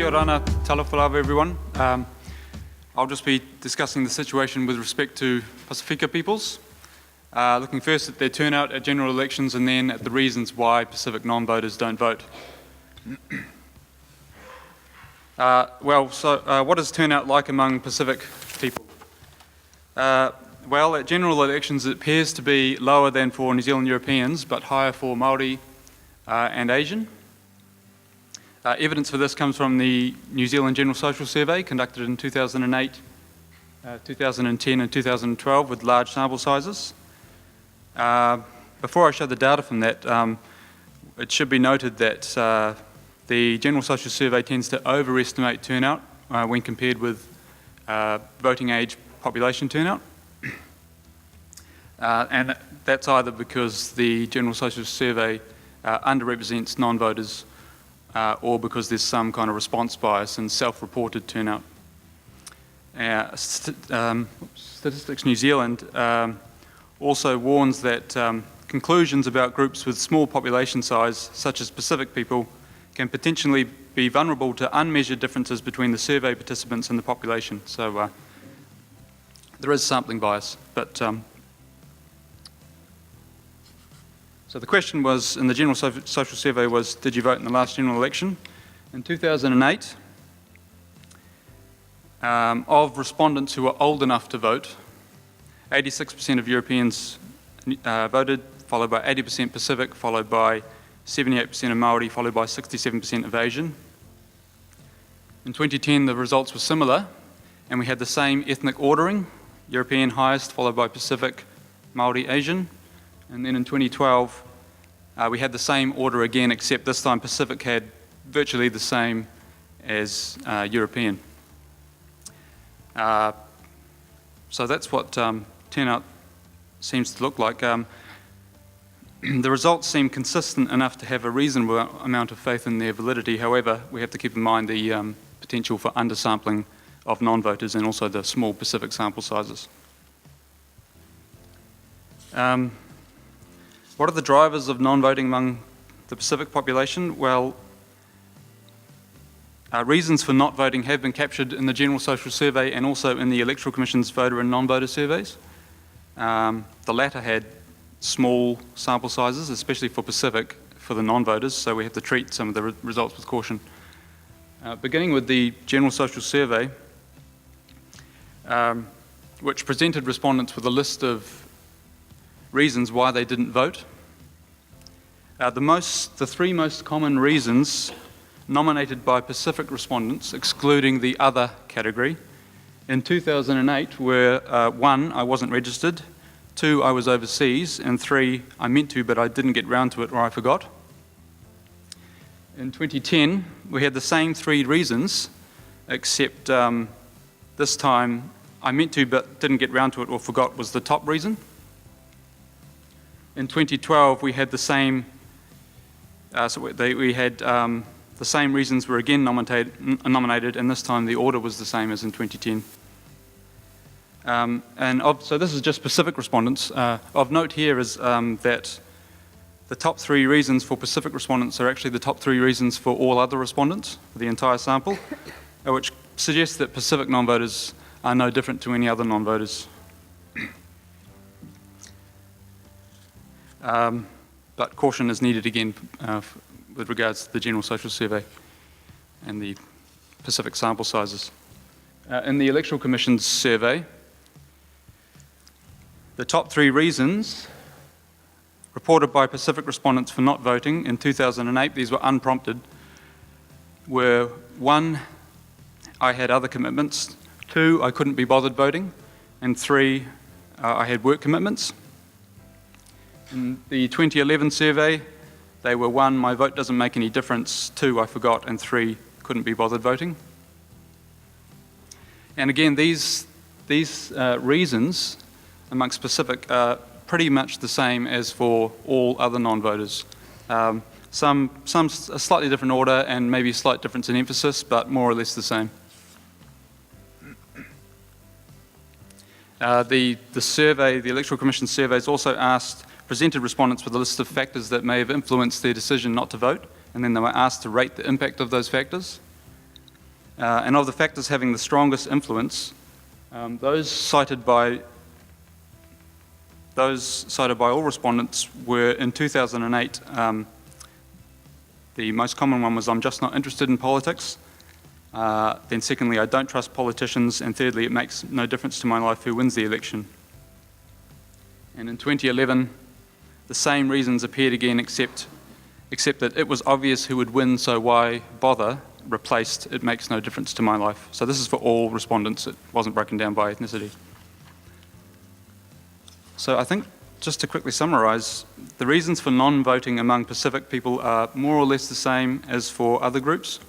Kia ora, talawhalawa everyone. I'll just be discussing the situation with respect to Pacifica peoples, looking first at their turnout at general elections and then at the reasons why Pacific non-voters don't vote. What is turnout like among Pacific people? At general elections it appears to be lower than for New Zealand Europeans, but higher for Māori and Asian. Evidence for this comes from the New Zealand General Social Survey conducted in 2008, 2010 and 2012 with large sample sizes. Before I show the data from that, it should be noted that the General Social Survey tends to overestimate turnout when compared with voting age population turnout. And that's either because the General Social Survey underrepresents non-voters or because there's some kind of response bias in self-reported turnout. Statistics New Zealand also warns that conclusions about groups with small population size, such as Pacific people, can potentially be vulnerable to unmeasured differences between the survey participants and the population. So there is sampling bias. So the question was, in the General Social Survey was, did you vote in the last general election? In 2008, of respondents who were old enough to vote, 86% of Europeans voted, followed by 80% Pacific, followed by 78% of Māori, followed by 67% of Asian. In 2010, the results were similar, and we had the same ethnic ordering, European highest, followed by Pacific, Māori, Asian. And then in 2012, we had the same order again, except this time Pacific had virtually the same as European. So that's what turnout seems to look like. The results seem consistent enough to have a reasonable amount of faith in their validity. However, we have to keep in mind the potential for undersampling of non-voters and also the small Pacific sample sizes. What are the drivers of non-voting among the Pacific population? Well, reasons for not voting have been captured in the General Social Survey and also in the Electoral Commission's voter and non-voter surveys. The latter had small sample sizes, especially for Pacific, for the non-voters, so we have to treat some of the results with caution. Beginning with the General Social Survey, which presented respondents with a list of reasons why they didn't vote. The three most common reasons nominated by Pacific respondents, excluding the other category, in 2008 were 1, I wasn't registered, 2, I was overseas, and 3, I meant to but I didn't get round to it or I forgot. In 2010, we had the same 3 reasons, except this time I meant to but didn't get round to it or forgot was the top reason. In 2012, we had the same, the same reasons were again nominated, and this time the order was the same as in 2010. So this is just Pacific respondents. Of note here is that the top 3 reasons for Pacific respondents are actually the top 3 reasons for all other respondents, for the entire sample, which suggests that Pacific non-voters are no different to any other non-voters. But caution is needed again with regards to the General Social Survey and the Pacific sample sizes. In the Electoral Commission's survey, the top 3 reasons reported by Pacific respondents for not voting in 2008, these were unprompted, were 1, I had other commitments, 2, I couldn't be bothered voting, and 3, I had work commitments. In the 2011 survey, they were 1, my vote doesn't make any difference, 2, I forgot, and 3, couldn't be bothered voting. And again, these reasons amongst Pacific are pretty much the same as for all other non-voters. Some a slightly different order and maybe a slight difference in emphasis, but more or less the same. The survey, the Electoral Commission surveys also presented respondents with a list of factors that may have influenced their decision not to vote, and then they were asked to rate the impact of those factors. And of the factors having the strongest influence, those cited by all respondents were in 2008. The most common one was, I'm just not interested in politics. Then secondly, I don't trust politicians. And thirdly, it makes no difference to my life who wins the election. And in 2011, the same reasons appeared again, except that it was obvious who would win, so why bother, replaced it makes no difference to my life. So this is for all respondents. It wasn't broken down by ethnicity. So I think, just to quickly summarise, the reasons for non-voting among Pacific people are more or less the same as for other groups.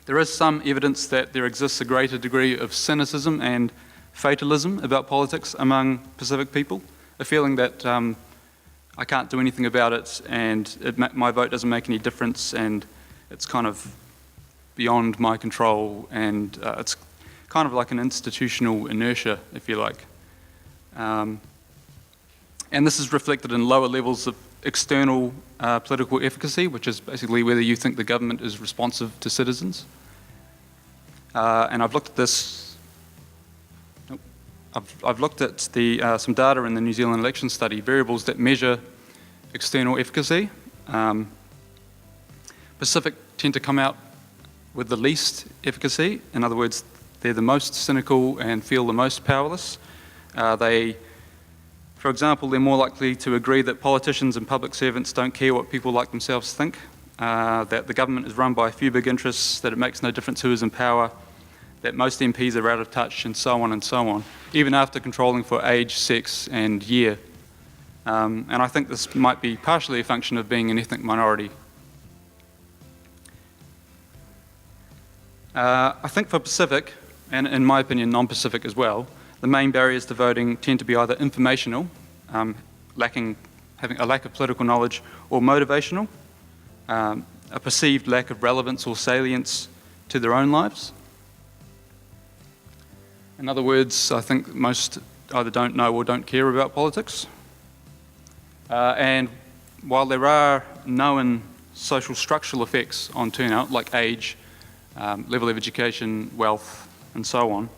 There is some evidence that there exists a greater degree of cynicism and fatalism about politics among Pacific people, a feeling that I can't do anything about it and my vote doesn't make any difference and it's kind of beyond my control, and it's kind of like an institutional inertia, if you like. And this is reflected in lower levels of external political efficacy, which is basically whether you think the government is responsive to citizens. And I've looked at this. I've looked at some data in the New Zealand election study, variables that measure external efficacy. Pacific tend to come out with the least efficacy. In other words, they're the most cynical and feel the most powerless. For example, they're more likely to agree that politicians and public servants don't care what people like themselves think, that the government is run by a few big interests, that it makes no difference who is in power, that most MPs are out of touch, and so on, even after controlling for age, sex, and year. And I think this might be partially a function of being an ethnic minority. I think for Pacific, and in my opinion non-Pacific as well, the main barriers to voting tend to be either informational, having a lack of political knowledge, or motivational, a perceived lack of relevance or salience to their own lives. In other words, I think most either don't know or don't care about politics. And while there are known social structural effects on turnout, like age, level of education, wealth, and so on,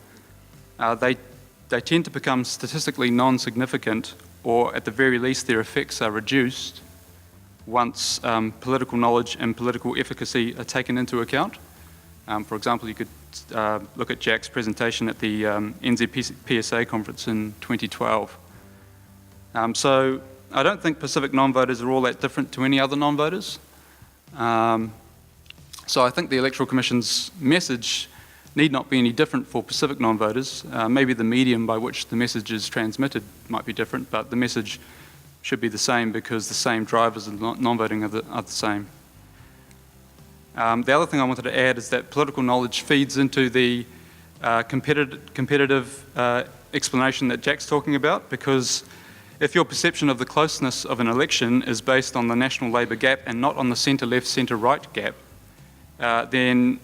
they tend to become statistically non-significant, or at the very least their effects are reduced once political knowledge and political efficacy are taken into account. For example, you could look at Jack's presentation at the NZPSA conference in 2012. So I don't think Pacific non-voters are all that different to any other non-voters. So I think the Electoral Commission's message need not be any different for Pacific non-voters. Maybe the medium by which the message is transmitted might be different, but the message should be the same because the same drivers of non-voting are the same. The other thing I wanted to add is that political knowledge feeds into the competitive explanation that Jack's talking about, because if your perception of the closeness of an election is based on the National Labour gap and not on the centre-left, centre-right gap, then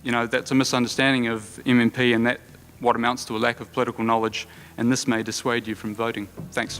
that's a misunderstanding of MMP and that what amounts to a lack of political knowledge, and this may dissuade you from voting. Thanks.